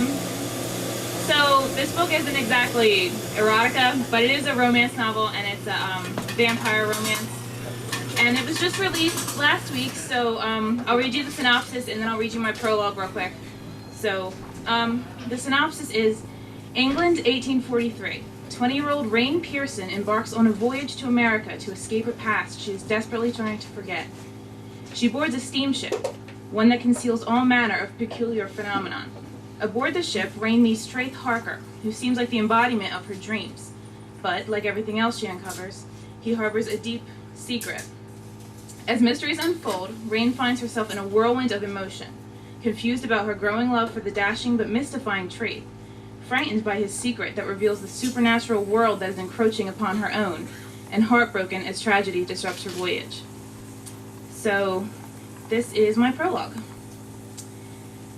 So this book isn't exactly erotica, but it is a romance novel, and it's a vampire romance. And it was just released last week, so I'll read you the synopsis and then I'll read you my prologue real quick. So the synopsis is: England, 1843. 20-year-old Rain Pearson embarks on a voyage to America to escape a past she is desperately trying to forget. She boards a steamship, one that conceals all manner of peculiar phenomenon. Aboard the ship, Rain meets Traith Harker, who seems like the embodiment of her dreams. But, like everything else she uncovers, he harbors a deep secret. As mysteries unfold, Rain finds herself in a whirlwind of emotion, confused about her growing love for the dashing but mystifying Traith, frightened by his secret that reveals the supernatural world that is encroaching upon her own, and heartbroken as tragedy disrupts her voyage. So, this is my prologue.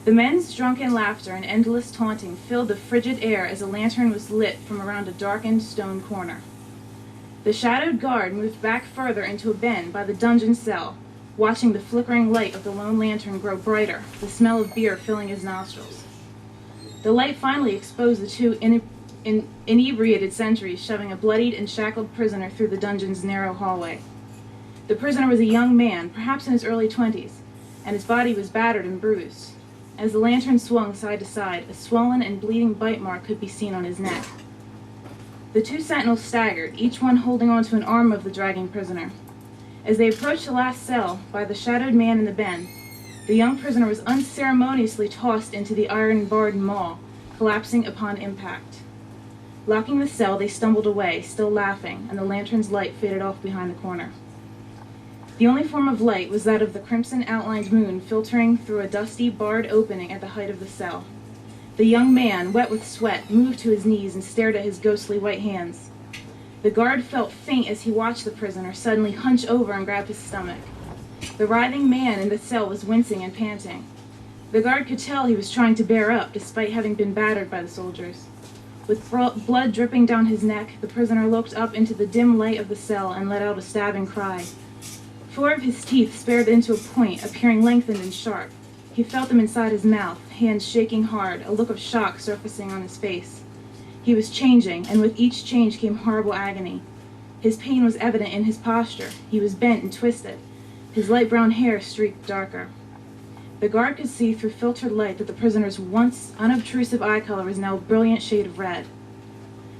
The men's drunken laughter and endless taunting filled the frigid air as a lantern was lit from around a darkened stone corner. The shadowed guard moved back further into a bend by the dungeon cell, watching the flickering light of the lone lantern grow brighter, the smell of beer filling his nostrils. The light finally exposed the two inebriated sentries shoving a bloodied and shackled prisoner through the dungeon's narrow hallway. The prisoner was a young man, perhaps in his early 20s, and his body was battered and bruised. As the lantern swung side to side, a swollen and bleeding bite mark could be seen on his neck. The two sentinels staggered, each one holding onto an arm of the dragging prisoner. As they approached the last cell, by the shadowed man in the bend, the young prisoner was unceremoniously tossed into the iron-barred maw, collapsing upon impact. Locking the cell, they stumbled away, still laughing, and the lantern's light faded off behind the corner. The only form of light was that of the crimson-outlined moon filtering through a dusty, barred opening at the height of the cell. The young man, wet with sweat, moved to his knees and stared at his ghostly white hands. The guard felt faint as he watched the prisoner suddenly hunch over and grab his stomach. The writhing man in the cell was wincing and panting. The guard could tell he was trying to bear up, despite having been battered by the soldiers. With blood dripping down his neck, the prisoner looked up into the dim light of the cell and let out a stabbing cry. 4 of his teeth spared into a point, appearing lengthened and sharp. He felt them inside his mouth, hands shaking hard, a look of shock surfacing on his face. He was changing, and with each change came horrible agony. His pain was evident in his posture. He was bent and twisted. His light brown hair streaked darker. The guard could see through filtered light that the prisoner's once unobtrusive eye color was now a brilliant shade of red.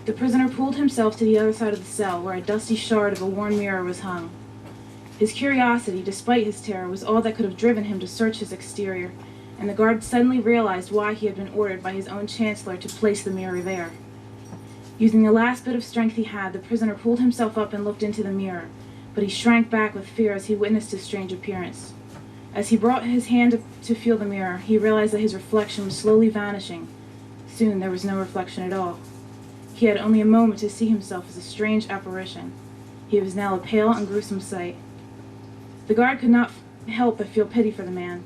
The prisoner pulled himself to the other side of the cell, where a dusty shard of a worn mirror was hung. His curiosity, despite his terror, was all that could have driven him to search his exterior, and the guard suddenly realized why he had been ordered by his own chancellor to place the mirror there. Using the last bit of strength he had, the prisoner pulled himself up and looked into the mirror, but he shrank back with fear as he witnessed his strange appearance. As he brought his hand to feel the mirror, he realized that his reflection was slowly vanishing. Soon there was no reflection at all. He had only a moment to see himself as a strange apparition. He was now a pale and gruesome sight. The guard could not help but feel pity for the man.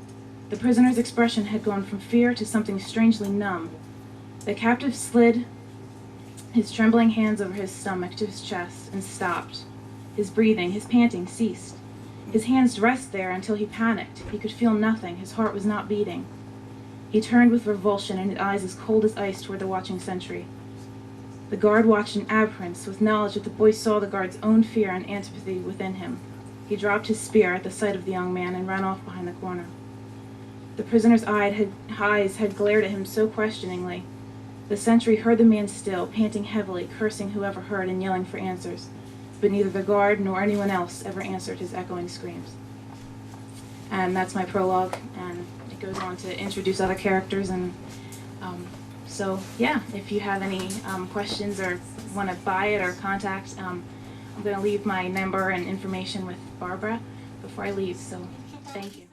The prisoner's expression had gone from fear to something strangely numb. The captive slid his trembling hands over his stomach to his chest and stopped. His breathing, his panting ceased. His hands rested there until he panicked. He could feel nothing. His heart was not beating. He turned with revulsion and his eyes as cold as ice toward the watching sentry. The guard watched in abhorrence, with knowledge that the boy saw the guard's own fear and antipathy within him. He dropped his spear at the sight of the young man and ran off behind the corner. The prisoner's eyes had glared at him so questioningly. The sentry heard the man still, panting heavily, cursing whoever heard and yelling for answers, but neither the guard nor anyone else ever answered his echoing screams. And that's my prologue, and it goes on to introduce other characters. And so, yeah, if you have any questions or want to buy it or contact, I'm going to leave my number and information with Barbara before I leave, so thank you.